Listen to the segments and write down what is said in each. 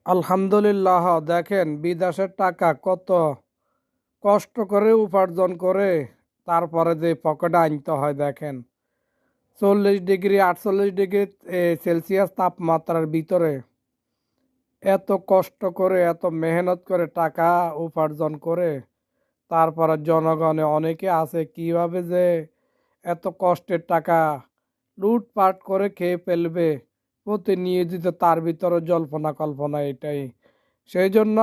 আলহামদুলিল্লাহ, দেখেন বিদেশের টাকা কত কষ্ট করে উপার্জন করে তারপরে যে পকেটে আনতে হয়। দেখেন 40 ডিগ্রি 48 ডিগ্রি সেলসিয়াস তাপমাত্রার ভিতরে এত কষ্ট করে এত মেহনত করে টাকা উপার্জন করে তারপরে জনগণে অনেকে আছে কিভাবে যে এত কষ্টের টাকা লুটপাট করে খেয়ে ফেলবে প্রতিনিয়োজিত, তার ভিতরে জল্পনা কল্পনা এটাই। সেই জন্য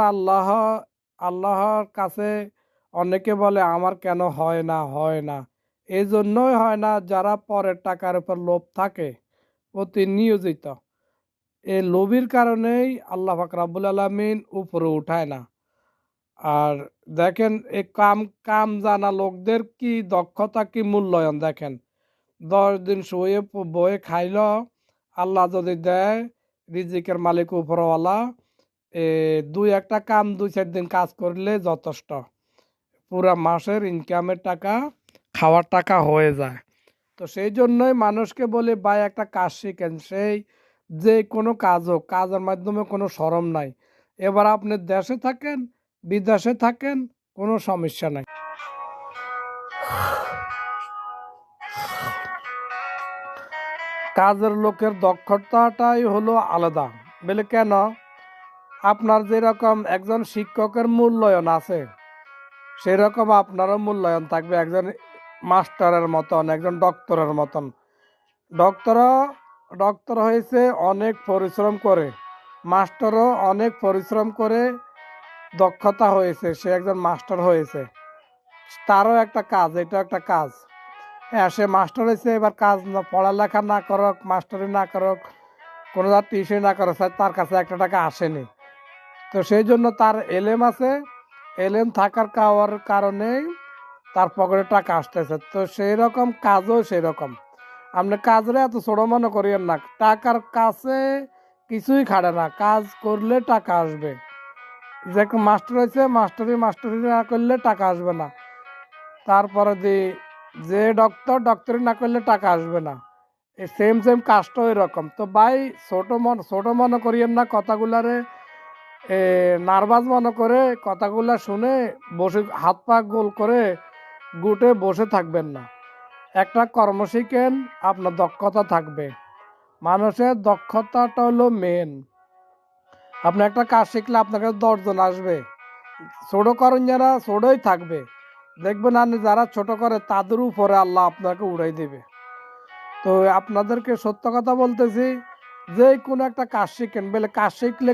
আল্লাহর কাছে অনেকে বলে আমার কেন হয় না হয় না। এই জন্যই হয় না, যারা পরের টাকার উপর লোভ থাকে প্রতিনিয়োজিত, এই লোভীর কারণেই আল্লাহ পাক রাব্বুল আলামিন উপরে উঠায় না। আর দেখেন এই কাম কাম জানা লোকদের কি দক্ষতা, কি মূল্যায়ন দেখেন। 10 দিন শুয়ে বয়ে খাইল, আল্লাহ যদি দেয়, রিজিকের মালিক উপরওয়ালা, দুই একটা কাম 2-4 দিন কাজ করলে যথেষ্ট, পুরা মাসের ইনকামের টাকা, খাওয়ার টাকা হয়ে যায়। তো সেই জন্যই মানুষকে বলে ভাই একটা কাজ শিখেন, সেই যে কোনো কাজ হোক, কাজের মাধ্যমে কোনো শরম নাই। এবার আপনি দেশে থাকেন বিদেশে থাকেন, কোনো সমস্যা নাই। কাজের লোকের দক্ষতাটাই হলো আলাদা। বলে কেন? আপনার যেরকম একজন শিক্ষকের মূল্যায়ন আছে, সেরকম আপনারও মূল্যায়ন থাকবে একজন মাস্টারের মতন, একজন ডক্টরের মতন। ডক্টরও ডক্টর হয়েছে অনেক পরিশ্রম করে, মাস্টারও অনেক পরিশ্রম করে দক্ষতা হয়েছে, সে একজন মাস্টার হয়েছে। তারও একটা কাজ, এটা একটা কাজ। হ্যাঁ, সে মাস্টার হয়েছে, এবার কাজ না, পড়ালেখা না করক, মাস্টারি না করক, কোনো টিউশন না করক, তার কাছে একটা টাকা আসেনি। তো সেই জন্য তার এলেম আছে, এলেম থাকার কারণেই তার পকেটে টাকা আসতেছে। তো সেই রকম কাজও সেই রকম। আপনি কাজরে এত ছোট মনে করিয়েন না, টাকার কাছে কিছুই খাড়ে না, কাজ করলে টাকা আসবে। যে মাস্টার হয়েছে, মাস্টারি না করলে টাকা আসবে না। তারপরে যে ডক্টরি না করলে টাকা আসবে না। এই সেম কাজটাও এরকম। তো ভাই, ছোট মনে করিয়েন না কথাগুলারে, নার্ভাস মনে করে কথাগুলা শুনে বসে হাত পা গোল করে গুটে বসে থাকবেন না। একটা কর্ম শিখেন, আপনার দক্ষতা থাকবে। মানুষের দক্ষতাটা হলো মেন। আপনি একটা কাজ শিখলে আপনার কাছে 10 জন আসবে, ছোট করেন যারা ছোটই থাকবে, দেখবেন আপনি যারা ছোট করে তাদের উপরে আল্লাহ আপনাকে উড়াই দেবে। তো আপনাদেরকে সত্য কথা বলতেছি, যে কোনো একটা কাজ শিখেন, বলে কাজ শিখলে